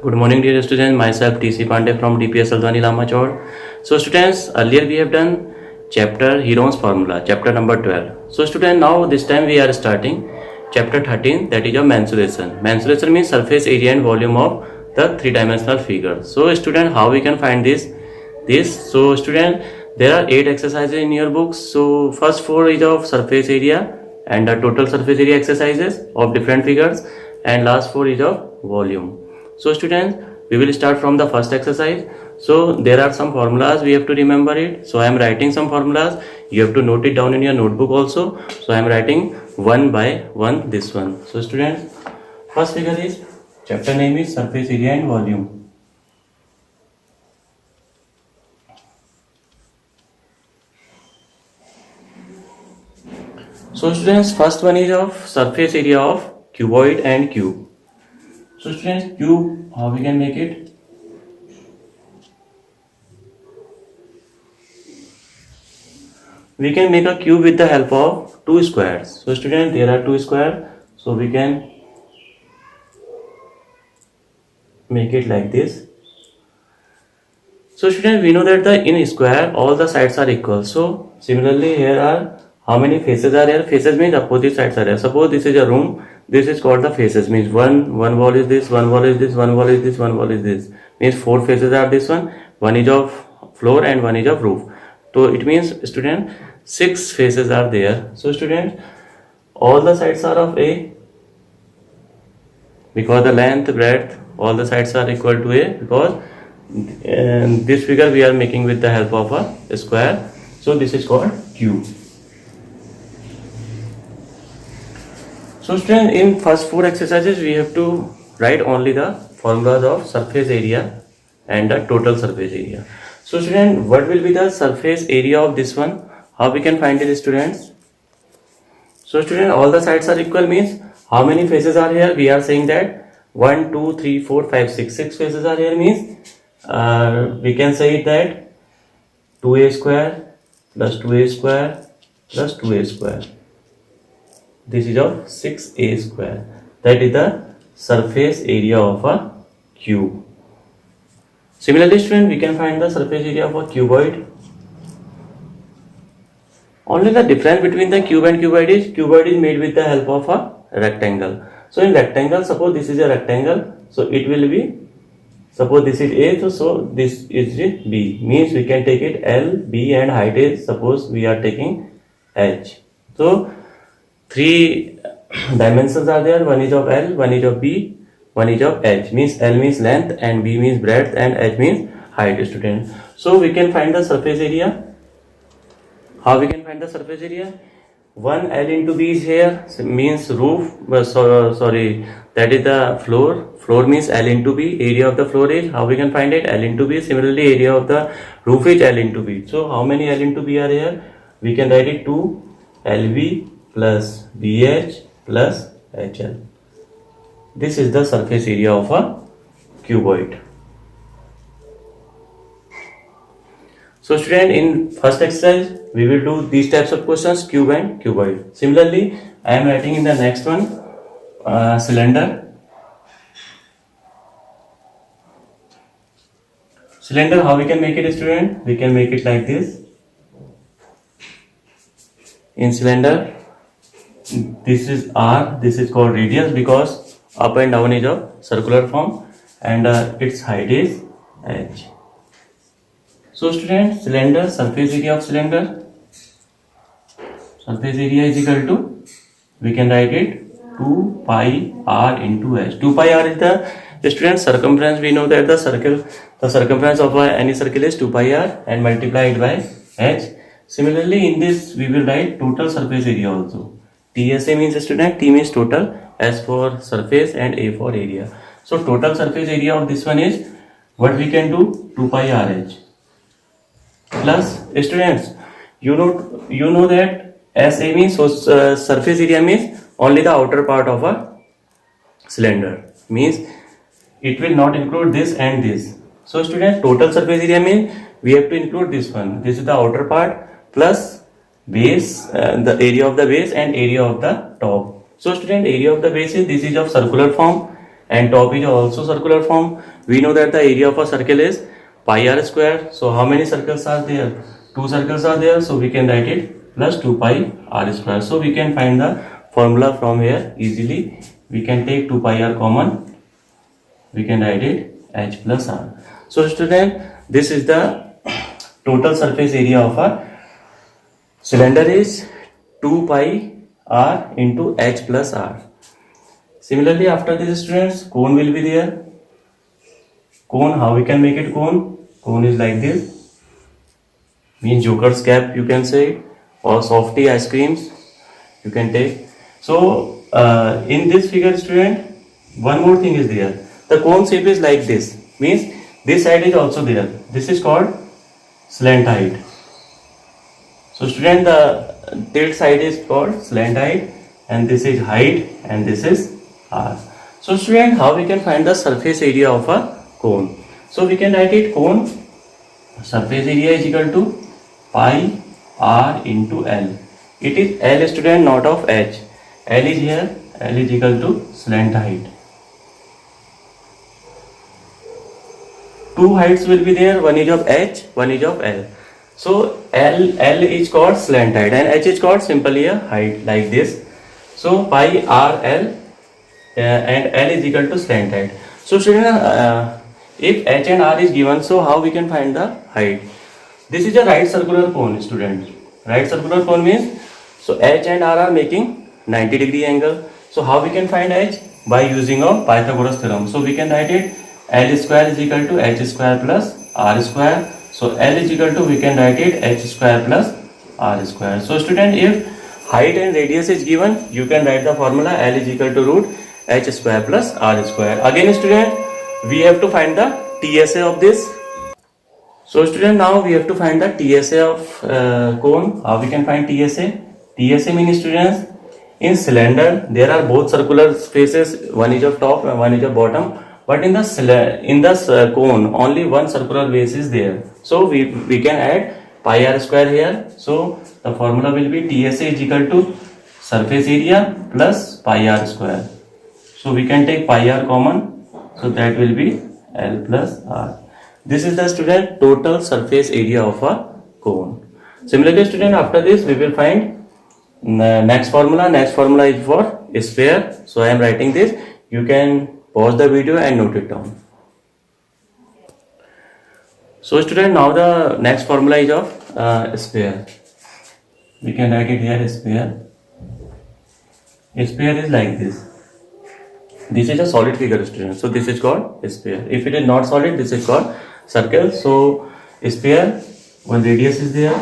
Good morning, dear students. Myself TC Pandey from DPS Saldwani Lamachor. So, students, earlier we have done chapter Heron's formula, chapter number 12. So, students, now this time we are starting chapter 13, that is your mensuration. Mensuration means surface area and volume of the three-dimensional figure. So, student, how we can find this? So, student, there are 8 exercises in your books. So, first 4 is of surface area and the total surface area exercises of different figures, and last 4 is of volume. So students, we will start from the first exercise. So there are some formulas, we have to remember it. So I am writing some formulas, you have to note it down in your notebook also. So I am writing one by one this one. So students, first figure is, chapter name is surface area and volume. So students, first one is of surface area of cuboid and cube. So students, cube, how we can make it? We can make a cube with the help of two squares. So students, there are two squares, so we can make it like this. So students, we know that the in square all the sides are equal. So similarly, here are how many faces are here? Faces means opposite sides are here. Suppose this is a room. This is called the faces. Means one wall is this, one wall is this, one wall is this, one wall is this. Means 4 faces are this one. One is of floor and one is of roof. So it means student 6 faces are there. So student, all the sides are of A, because the length, breadth, all the sides are equal to A, because this figure we are making with the help of a square. So this is called cube. So students, in first 4 exercises we have to write only the formulas of surface area and the total surface area. So student, what will be the surface area of this one? How we can find it, students? So student, all the sides are equal means how many faces are here? We are saying that 1, 2, 3, 4, 5, 6. 6 faces are here means we can say that 2a square plus 2a square plus 2a square. This is of 6a square. That is the surface area of a cube. Similarly, student, we can find the surface area of a cuboid. Only the difference between the cube and cuboid is made with the help of a rectangle. So in rectangle, suppose this is a rectangle, so it will be, suppose this is A, so this is B. Means we can take it L, B, and height is, suppose we are taking H. So 3 dimensions are there. One is of L, one is of B, one is of H. Means L means length and B means breadth and H means height, student. So we can find the surface area. How we can find the surface area? 1 L into B is here, means roof, that is the floor. Floor means L into B. Area of the floor is, how we can find it? L into B. Similarly, area of the roof is L into B. So how many L into B are here? We can write it 2 LB plus BH plus HL. This is the surface area of a cuboid. So student, in first exercise we will do these types of questions, cube and cuboid. Similarly, I am writing in the next one cylinder. Cylinder, how we can make it, student? We can make it like this. In cylinder, this is R, this is called radius because up and down is of circular form, and its height is H. So student, cylinder, surface area of cylinder, surface area is equal to, we can write it 2 pi r into h. 2 pi r is the student circumference. We know that the circumference of any circle is 2 pi r and multiply it by h. Similarly, in this we will write total surface area also. TSA means, student, T means total, S for surface and A for area. So total surface area of this one is, what we can do, 2 pi RH plus, students, you know that SA means, so surface area means only the outer part of a cylinder, means it will not include this and this. So student, total surface area means we have to include this one. This is the outer part plus base, the area of the base and area of the top. So student, area of the base is, this is of circular form and top is also circular form. We know that the area of a circle is pi r square. So how many circles are there? 2 circles are there, so we can write it plus 2 pi r square. So we can find the formula from here easily. We can take 2 pi r common. We can write it h plus r. So student, this is the total surface area of a cylinder is 2 pi r into h plus r. Similarly, after this students, cone will be there. Cone, how we can make it cone? Cone is like this. Means joker's cap you can say, or softy ice creams you can take. So in this figure student, one more thing is there. The cone shape is like this. Means this side is also there. This is called slant height. So student, the tilt side is called slant height, and this is height, and this is r. So student, how we can find the surface area of a cone? So we can write it cone surface area is equal to pi r into L. It is L student, not of h. L is here. L is equal to slant height. Two heights will be there. One is of h, one is of L. So L is called slant height and h is called simply a height like this. So pi r L and L is equal to slant height. So student, if h and r is given, so how we can find the height? This is a right circular cone student. Right circular cone means, so h and r are making 90-degree angle. So how we can find h? By using of Pythagoras theorem. So we can write it L square is equal to h square plus r square. So L is equal to, we can write it h square plus r square. So student, if height and radius is given, you can write the formula L is equal to root h square plus r square. Again student, we have to find the TSA of this. So student, now we have to find the TSA of cone. How we can find TSA? TSA means students, in cylinder there are both circular faces, one is of top and one is of bottom. But in the cone, only one circular base is there. So we can add pi r square here. So the formula will be TSA is equal to surface area plus pi r square. So we can take pi r common. So that will be L plus r. This is the student total surface area of a cone. Similarly student, after this we will find next formula. Next formula is for sphere. So I am writing this. You can pause the video and note it down. So student, now the next formula is of sphere. We can write it here, sphere. A sphere is like this. This is a solid figure student. So this is called a sphere. If it is not solid, this is called circle. So a sphere, one radius is there.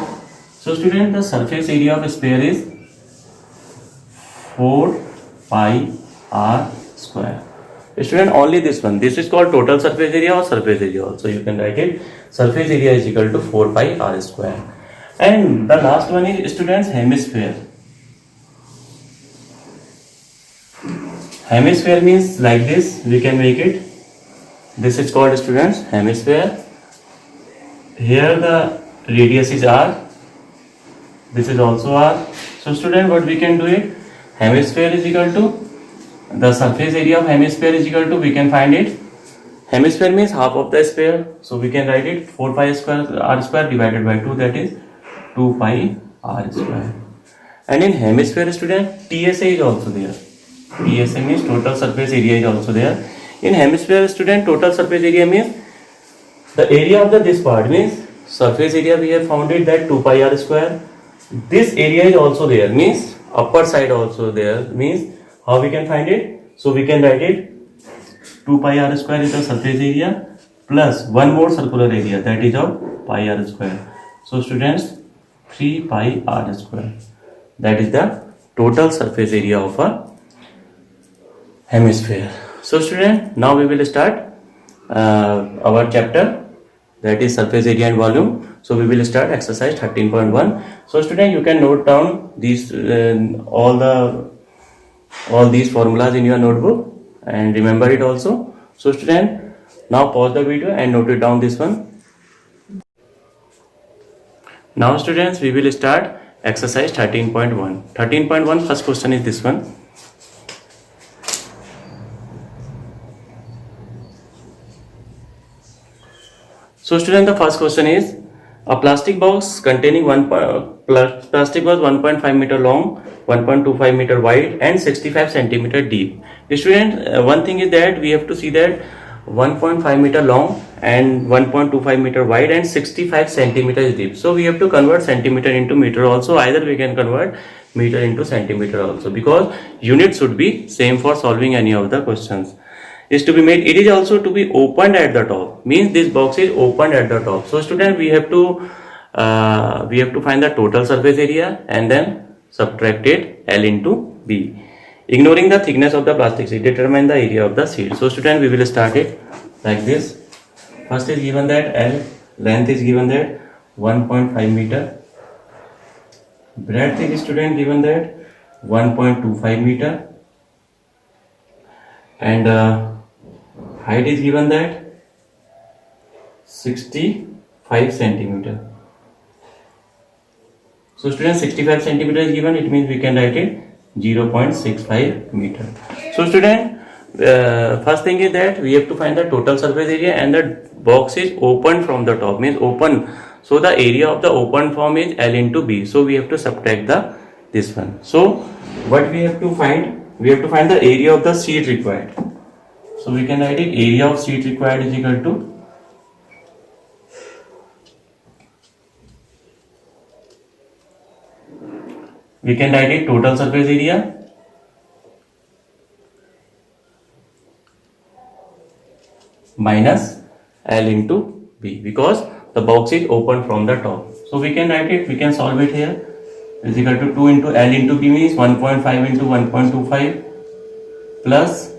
So student, the surface area of a sphere is 4 pi r square. Student, only this one. This is called total surface area or surface area also. You can write it. Surface area is equal to 4 pi r square. And the last one is students hemisphere. Hemisphere means like this. We can make it. This is called students hemisphere. Here the radius is r. This is also r. So student, what we can do it? Hemisphere is equal to, the surface area of hemisphere is equal to, we can find it. Hemisphere means half of the sphere. So we can write it 4 pi square r square divided by 2, that is 2 pi r square. And in hemisphere student, TSA is also there. TSA means total surface area is also there. In hemisphere student, total surface area means the area of this part, means surface area we have found it that 2 pi r square. This area is also there, means upper side also there, means how we can find it? So we can write it 2 pi r square is the surface area plus one more circular area, that is of pi r square. So students, 3 pi r square, that is the total surface area of a hemisphere. So student, now we will start our chapter, that is surface area and volume. So we will start exercise 13.1. So student, you can note down these all these formulas in your notebook and remember it also. So student, now pause the video and note it down this one. Now students, we will start exercise 13.1. 13.1 first question is this one. So student, the first question is a plastic box containing plastic was 1.5 meter long, 1.25 meter wide and 65 centimeter deep. The student, one thing is that we have to see that 1.5 meter long and 1.25 meter wide and 65 centimeters deep. So we have to convert centimeter into meter also. Either we can convert meter into centimeter also, because unit should be same for solving any of the questions. Is to be made. It is also to be opened at the top. Means this box is opened at the top. So student, we have to find the total surface area and then subtract it L into B. Ignoring the thickness of the plastic sheet, determine the area of the sheet. So student, we will start it like this. First is given that L, length is given that 1.5 meter. Breadth is student given that 1.25 meter. And height is given that 65 centimeter. So student, 65 centimeter is given, it means we can write it 0.65 meter. So student, first thing is that we have to find the total surface area, and the box is open from the top, means open. So the area of the open form is L into B. So we have to subtract this one. So what we have to find? We have to find the area of the sheet required. So we can write it, area of sheet required is equal to total surface area minus L into B, because the box is open from the top. So we can write it, we can solve it here, is equal to 2 into L into B, means 1.5 into 1.25 plus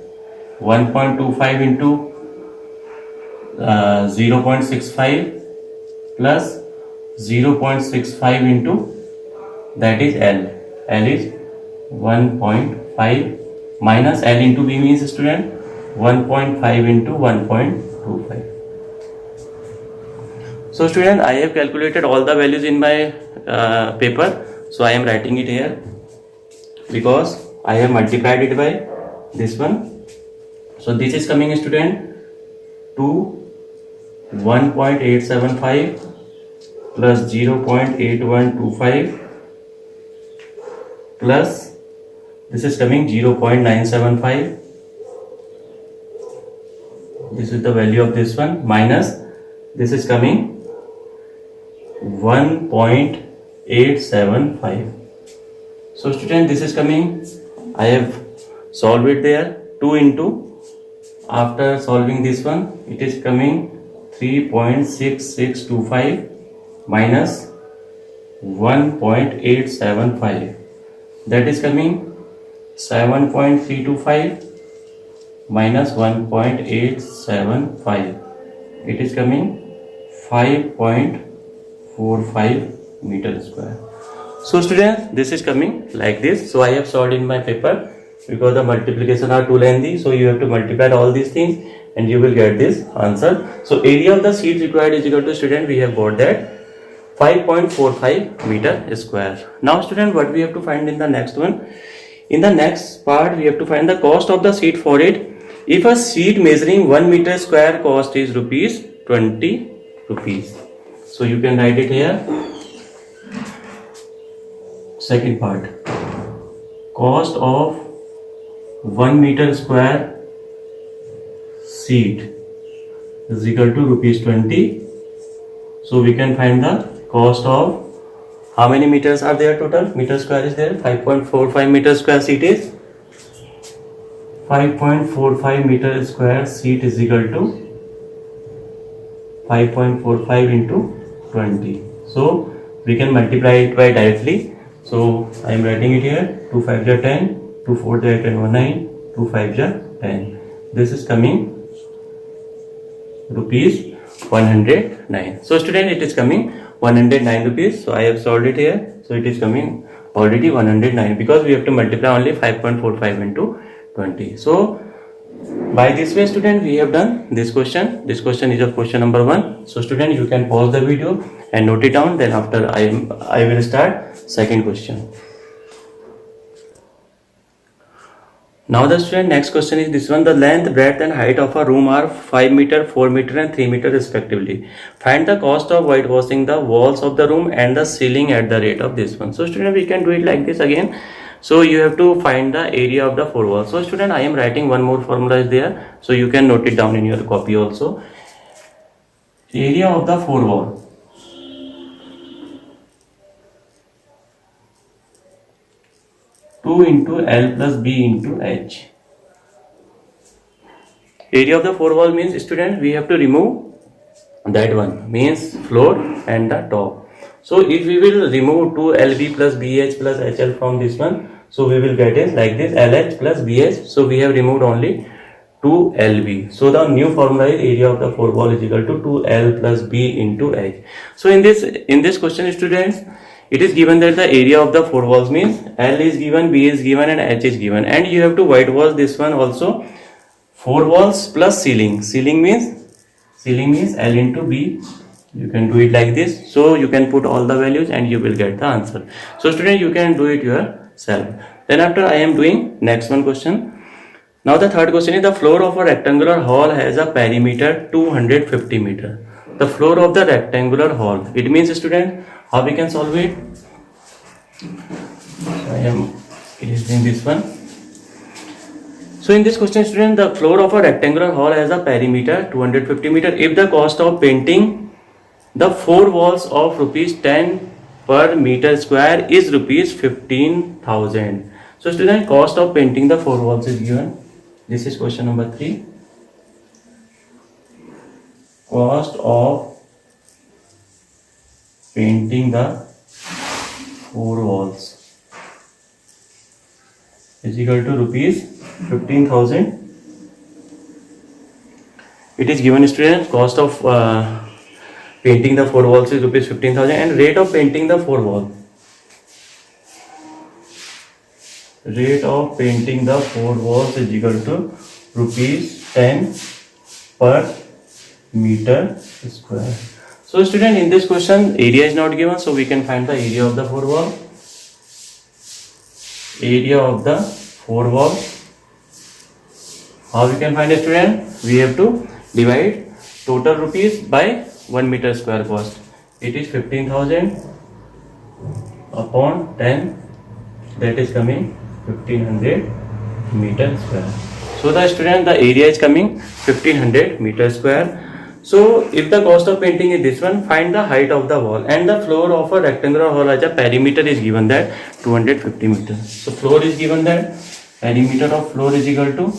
1.25 into 0.65 plus 0.65 into, that is L. L is 1.5 minus L into B, means student 1.5 into 1.25. So student, I have calculated all the values in my paper. So I am writing it here because I have multiplied it by this one. So this is coming student to 1.875 plus 0.8125 plus this is coming 0.975. This is the value of this one, minus this is coming 1.875. So student, this is coming, I have solved it there, 2 into, after solving this one, it is coming 3.6625 minus 1.875, that is coming 7.325 minus 1.875, it is coming 5.45 meter square. So students, this is coming like this. So I have solved in my paper, because the multiplication are too lengthy, so you have to multiply all these things and you will get this answer. So area of the sheet required is equal to, student, we have got that 5.45 meter square. Now student, what we have to find in the next one? In the next part, we have to find the cost of the sheet for it. If a sheet measuring 1 meter square cost is ₹20. So you can write it here. Second part, cost of 1 meter square sheet is equal to ₹20. So we can find the cost of, how many meters are there total? Meter square is there, 5.45 meter square sheet is 5.45 meter square sheet is equal to 5.45 into 20. So we can multiply it by directly. So I am writing it here, 2 5 are 10, 2 4 are 10, 9, 2 5 are 10. This is coming ₹109. So student, it is coming 109 rupees. So I have solved it here. So it is coming already 109, because we have to multiply only 5.45 into 20. So by this way student, we have done this question. This question is of question number 1. So student, you can pause the video and note it down. Then after I will start second question. Now the student, next question is this one. The length, breadth and height of a room are 5 meter, 4 meter and 3 meter respectively. Find the cost of whitewashing the walls of the room and the ceiling at the rate of this one. So student, we can do it like this again. So you have to find the area of the four walls. So student, I am writing one more formula is there. So you can note it down in your copy also. Area of the four wall. Two into L plus B into H. Area of the four wall means, student, we have to remove that one, means floor and the top. So if we will remove 2LB plus BH plus HL from this one, so we will get it like this, LH plus BH. So we have removed only 2LB. So the new formula is area of the four wall is equal to 2L plus B into H. So in this question, students, it is given that the area of the four walls means L is given, B is given and H is given, and you have to whitewash this one also. Four walls plus ceiling. Ceiling means L into B. You can do it like this. So you can put all the values and you will get the answer. So student, you can do it yourself. Then after I am doing next one question. Now the third question is the floor of a rectangular hall has a perimeter 250 meter. The floor of the rectangular hall. It means, student, how we can solve it? I am erasing this one. So in this question, student, the floor of a rectangular hall has a perimeter 250 meter. If the cost of painting the four walls of rupees 10 per meter square is rupees 15,000. So student, cost of painting the four walls is given. This is question number 3. Cost of painting the four walls is equal to rupees 15,000. It is given, students, cost of painting the four walls is rupees 15,000 and rate of painting the four wall. Rate of painting the four walls is equal to rupees 10 per meter square. So student, in this question area is not given, so we can find the area of the four wall. Area of the four wall. How we can find a, student? We have to divide total rupees by 1 meter square cost. It is 15,000 upon 10, that is coming 1500 meter square. So the student, the area is coming 1500 meter square. So if the cost of painting is this one, find the height of the wall, and the floor of a rectangular hall as a perimeter is given that 250 meters. So floor is given that perimeter of floor is equal to,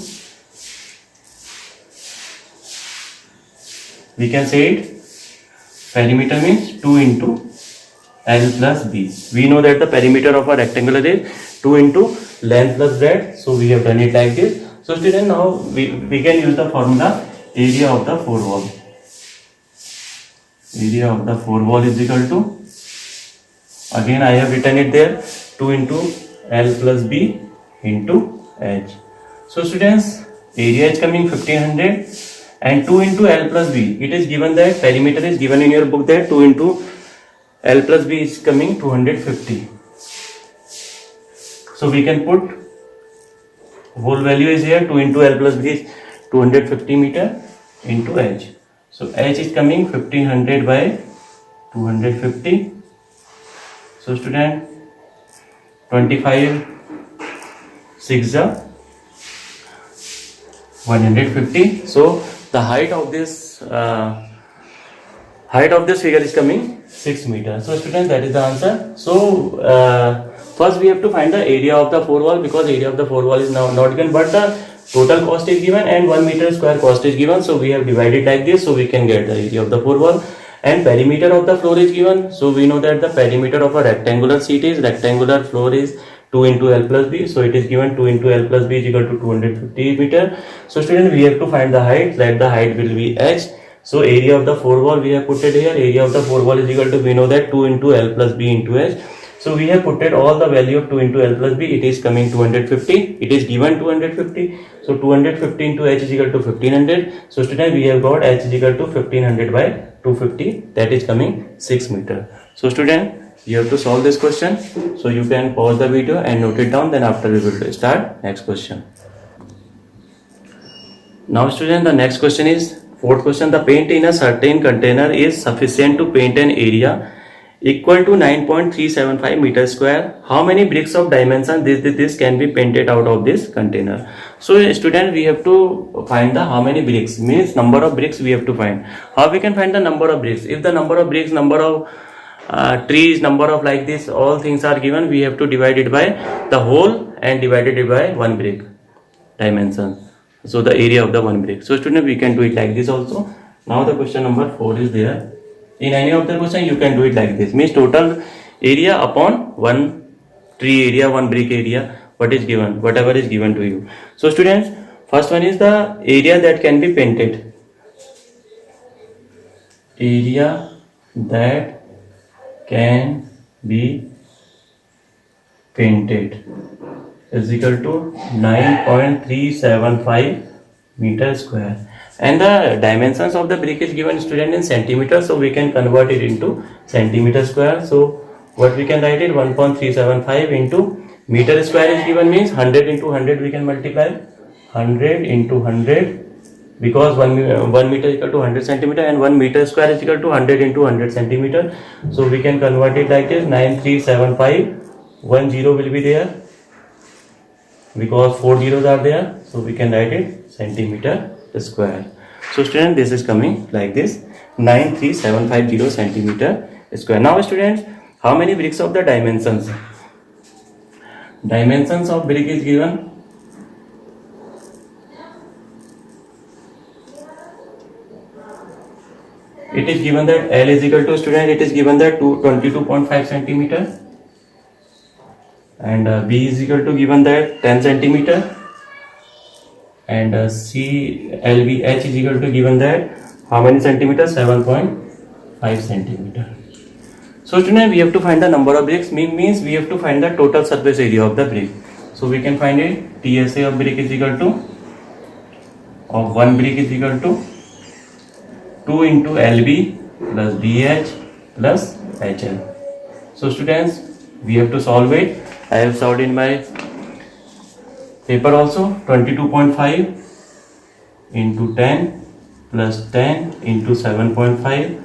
we can say it, perimeter means 2 into L plus B. We know that the perimeter of a rectangular is 2 into length plus breadth. So we have done it like this. So student, now we can use the formula area of the four wall. Area of the four wall is equal to, again I have written it there, 2 into L plus B into H. So students, area is coming 1500 and 2 into L plus B. It is given that perimeter is given in your book that 2 into L plus B is coming 250. So we can put whole value is here, 2 into L plus B is 250 meter into H. So H is coming 1500 by 250. So student, 25 6 150. So the height of this figure is coming 6 meters. So student, that is the answer. So first we have to find the area of the four wall, because area of the four wall is now not given, but the total cost is given and 1 meter square cost is given. So we have divided like this, so we can get the area of the four wall. And perimeter of the floor is given. So we know that the perimeter of a rectangular sheet is, rectangular floor is 2 into L plus B. So it is given 2 into L plus B is equal to 250 meter. So student, we have to find the height, that the height will be H. So area of the four wall we have put it here. Area of the four wall is equal to, we know that 2 into L plus B into H. So we have put it all the value of 2 into L plus B. It is coming 250. It is given 250. So 250 into H is equal to 1500. So student, we have got H is equal to 1500 by 250. That is coming 6 meter. So student, you have to solve this question. So you can pause the video and note it down. Then after we will start next question. Now student, the next question is fourth question. The paint in a certain container is sufficient to paint an area equal to 9.375 meter square. How many bricks of dimension this can be painted out of this container? So student, we have to find the how many bricks, means number of bricks we have to find. How we can find the number of bricks? If the number of bricks, number of trees, number of like this, all things are given, we have to divide it by the whole and divided it by one brick dimension. So the area of the one brick. So student, we can do it like this also. Now the question number 4 is there. In any of the question you can do it like this, means total area upon one tree area, one brick area, what is given, whatever is given to you. So students, first one is the area that can be painted. Area that can be painted is equal to 9.375 meter square, and the dimensions of the brick is given student in centimeters, so we can convert it into centimeter square. So what we can write it, 1.375 into meter square is given, means 100 into 100 we can multiply, 100 into 100, because 1 meter is equal to 100 centimeter and 1 meter square is equal to 100 into 100 centimeter. So we can convert it like this, 9375, 1 0 will be there because 4 zeros are there, so we can write it centimeter square. So student, this is coming like this, 93750 centimeter square. Now students, how many bricks of the dimensions? Dimensions of brick is given. It is given that L is equal to student, it is given that 22.5 centimeter, and B is equal to given that 10 centimeter, and CLVH is equal to given that how many centimeters, 7.5 centimeter. So student, we have to find the number of bricks, means we have to find the total surface area of the brick. So we can find it, TSA of brick is equal to, of one brick is equal to 2 into LB plus BH plus HL. So students, we have to solve it. I have solved in my paper also. 22.5 into 10 plus 10 into 7.5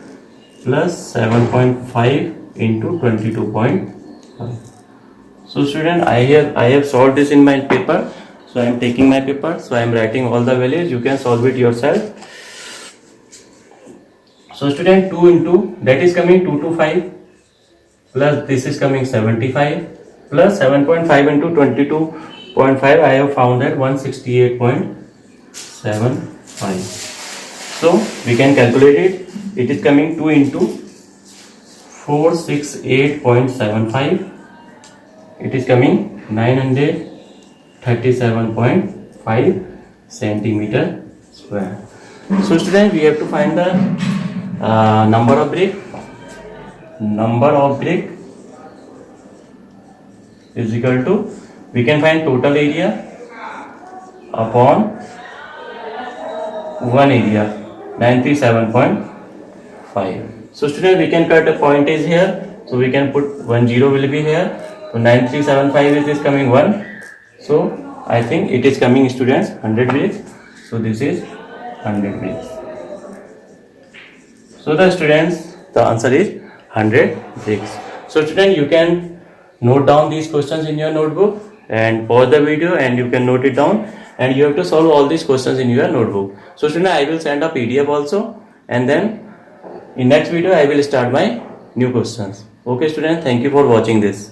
plus 7.5 into 22.5. So student, I have solved this in my paper. So I am taking my paper, so I am writing all the values. You can solve it yourself. So student, 2 into, that is coming 225, plus this is coming 75, plus 7.5 into 22.5, I have found that 168.75. So we can calculate it. It is coming 2 into 468.75. It is coming 937.5 centimeter square. So student, we have to find the number of brick. Number of brick is equal to, we can find total area upon one area, 937.5. So student, we can cut a point is here, so we can put 10 will be here. So 9375 is coming 1. So I think it is coming students 100 bricks. So this is 100 bricks. So the students, the answer is 100 bricks. So student, you can note down these questions in your notebook and pause the video and you can note it down, and you have to solve all these questions in your notebook. So student, I will send a PDF also, and then in next video I will start my new questions. Okay student, thank you for watching this.